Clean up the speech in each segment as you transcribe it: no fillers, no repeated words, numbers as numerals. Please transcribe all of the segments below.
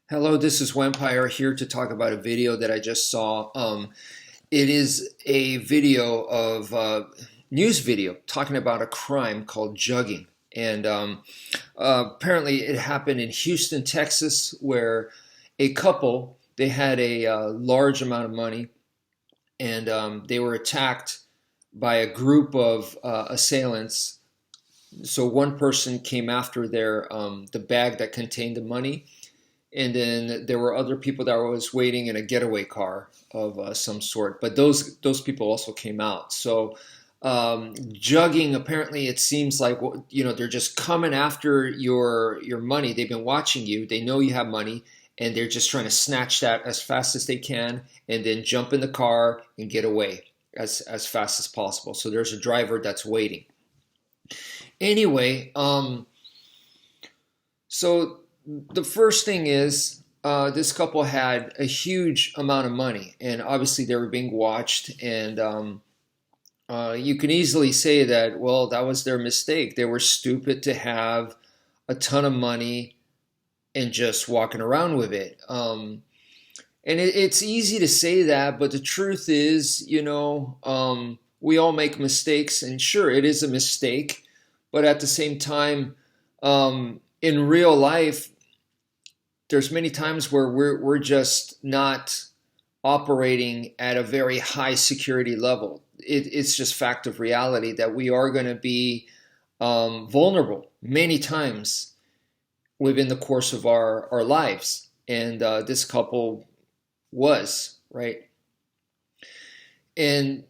Hello, this is Wmpyr here to talk about a video that I just saw. It is a video of news video talking about a crime called jugging, and apparently it happened in Houston, Texas, where a couple they had a large amount of money, and they were attacked by a group of assailants. So one person came after their the bag that contained the money, and then there were other people that was waiting in a getaway car of some sort. But those people also came out. So jugging, apparently, it seems like they're just coming after your money. They've been watching you. They know you have money, and they're just trying to snatch that as fast as they can, and then jump in the car and get away as fast as possible. So there's a driver that's waiting. Anyway, so the first thing is this couple had a huge amount of money, and obviously they were being watched. And you can easily say that, well, that was their mistake. They were stupid to have a ton of money and just walking around with it. And it's easy to say that, but the truth is, we all make mistakes, and sure, it is a mistake. But at the same time, in real life, there's many times where we're just not operating at a very high security level. It's just fact of reality that we are going to be vulnerable many times within the course of our lives. And this couple was, right? And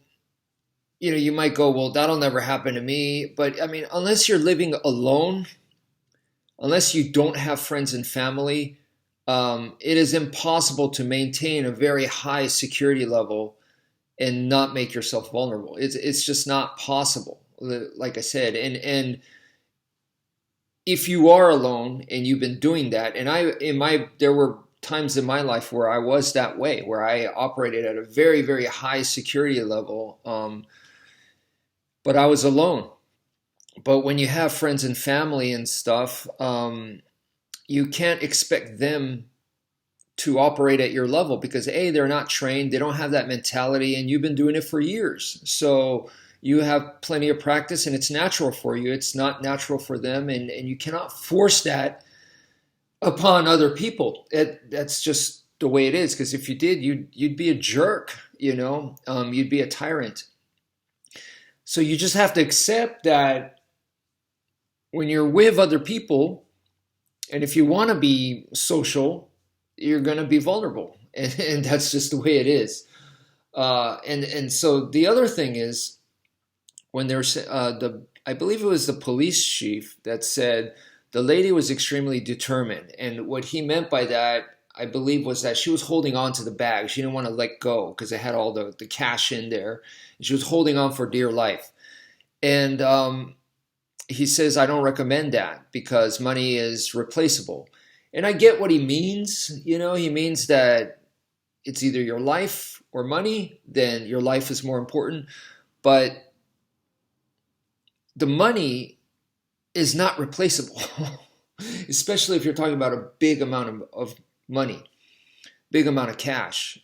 you might go, well, that'll never happen to me. But I mean, unless you're living alone, unless you don't have friends and family, it is impossible to maintain a very high security level and not make yourself vulnerable. It's just not possible, like I said. And if you are alone and you've been doing that, and there were times in my life where I was that way, where I operated at a very, very high security level, but I was alone. But when you have friends and family and stuff, you can't expect them to operate at your level because A, they're not trained, they don't have that mentality, and you've been doing it for years. So you have plenty of practice, and it's natural for you. It's not natural for them, and you cannot force that upon other people. That's just the way it is, because if you did, you'd be a jerk, you'd be a tyrant. So you just have to accept that when you're with other people, and if you want to be social, you're going to be vulnerable. And that's just the way it is. And so the other thing is, when there's I believe it was the police chief that said the lady was extremely determined. And what he meant by that, I believe, was that she was holding on to the bag. She didn't want to let go because it had all the cash in there. And she was holding on for dear life. And he says, I don't recommend that because money is replaceable. And I get what he means. He means that it's either your life or money, then your life is more important. But the money is not replaceable, especially if you're talking about a big amount of money, big amount of cash.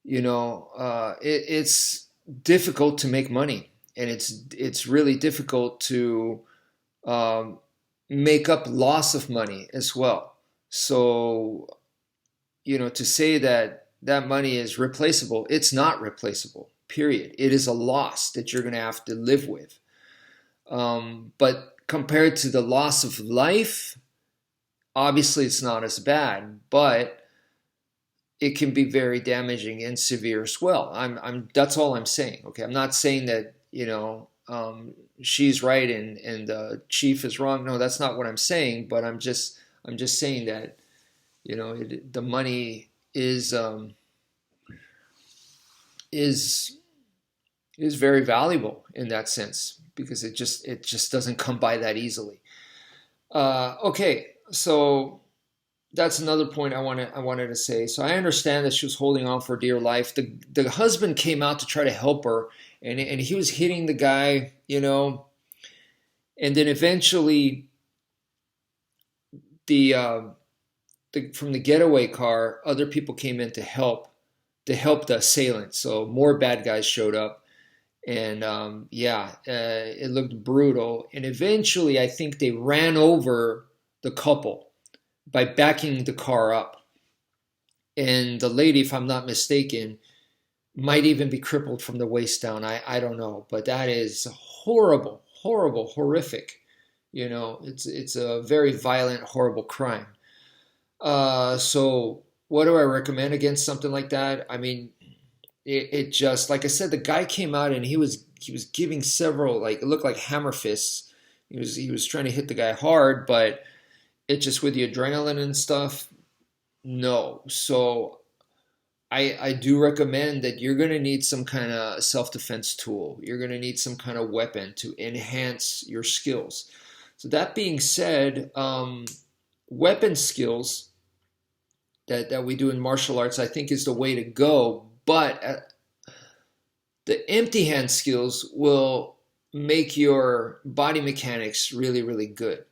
It's difficult to make money. And it's really difficult to make up loss of money as well. So, to say that money is replaceable, it's not replaceable, period. It is a loss that you're going to have to live with. But compared to the loss of life, obviously it's not as bad, but it can be very damaging and severe as well. That's all I'm saying. Okay, I'm not saying that she's right and the chief is wrong. No, that's not what I'm saying. But I'm just saying that the money is very valuable in that sense because it just doesn't come by that easily. Okay, so that's another point I wanted to say. So I understand that she was holding on for dear life. The husband came out to try to help her. And he was hitting the guy, and then eventually the from the getaway car, other people came in to help the assailant. So more bad guys showed up, and it looked brutal. And eventually, I think they ran over the couple by backing the car up. And the lady, if I'm not mistaken, might even be crippled from the waist down. I don't know, but that is horrible, horrible, horrific. It's a very violent, horrible crime. So what do I recommend against something like that? I mean, it just, like I said, the guy came out and he was giving several, like, it looked like hammer fists. He was trying to hit the guy hard, but it just, with the adrenaline and stuff, no. So I do recommend that you're going to need some kind of self-defense tool. You're going to need some kind of weapon to enhance your skills. So that being said, weapon skills that we do in martial arts, I think, is the way to go. But the empty hand skills will make your body mechanics really, really good.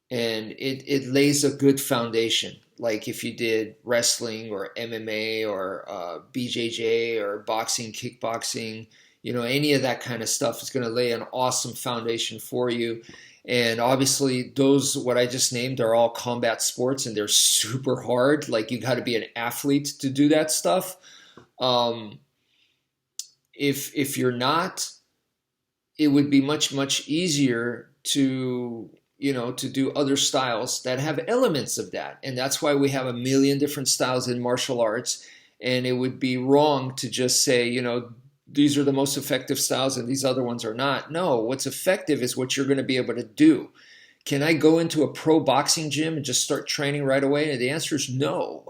And it lays a good foundation. Like if you did wrestling or MMA or BJJ or boxing, kickboxing, any of that kind of stuff is going to lay an awesome foundation for you. And obviously those, what I just named, are all combat sports, and they're super hard. Like, you got to be an athlete to do that stuff. If you're not, it would be much, much easier to do other styles that have elements of that. And that's why we have a million different styles in martial arts. And it would be wrong to just say, these are the most effective styles and these other ones are not. No, what's effective is what you're going to be able to do. Can I go into a pro boxing gym and just start training right away? And the answer is no.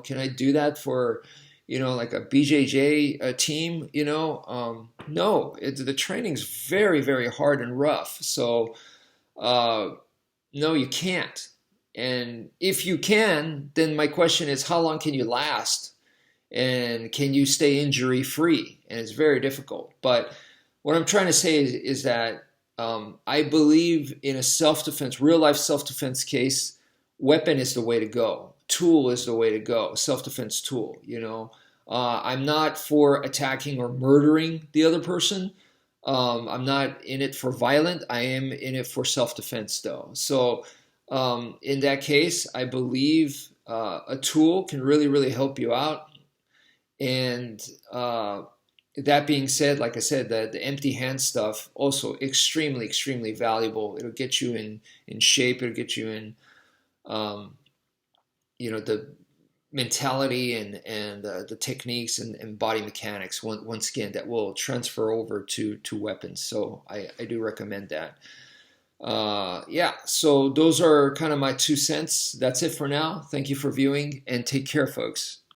Can I do that for, like a BJJ team? No. The training's very, very hard and rough. So, no, you can't. And if you can, then my question is, how long can you last? And can you stay injury free? And it's very difficult. But what I'm trying to say is that I believe in a self-defense, real life self-defense case, weapon is the way to go. Tool is the way to go. Self-defense tool, I'm not for attacking or murdering the other person. I'm not in it for violent. I am in it for self-defense, though. So in that case, I believe a tool can really, really help you out. And that being said, like I said, the empty hand stuff, also extremely, extremely valuable. It'll get you in shape. It'll get you in, the mentality and the techniques and body mechanics, once again, that will transfer over to weapons. So I do recommend that. So those are kind of my 2 cents. That's it for now. Thank you for viewing, and take care, folks.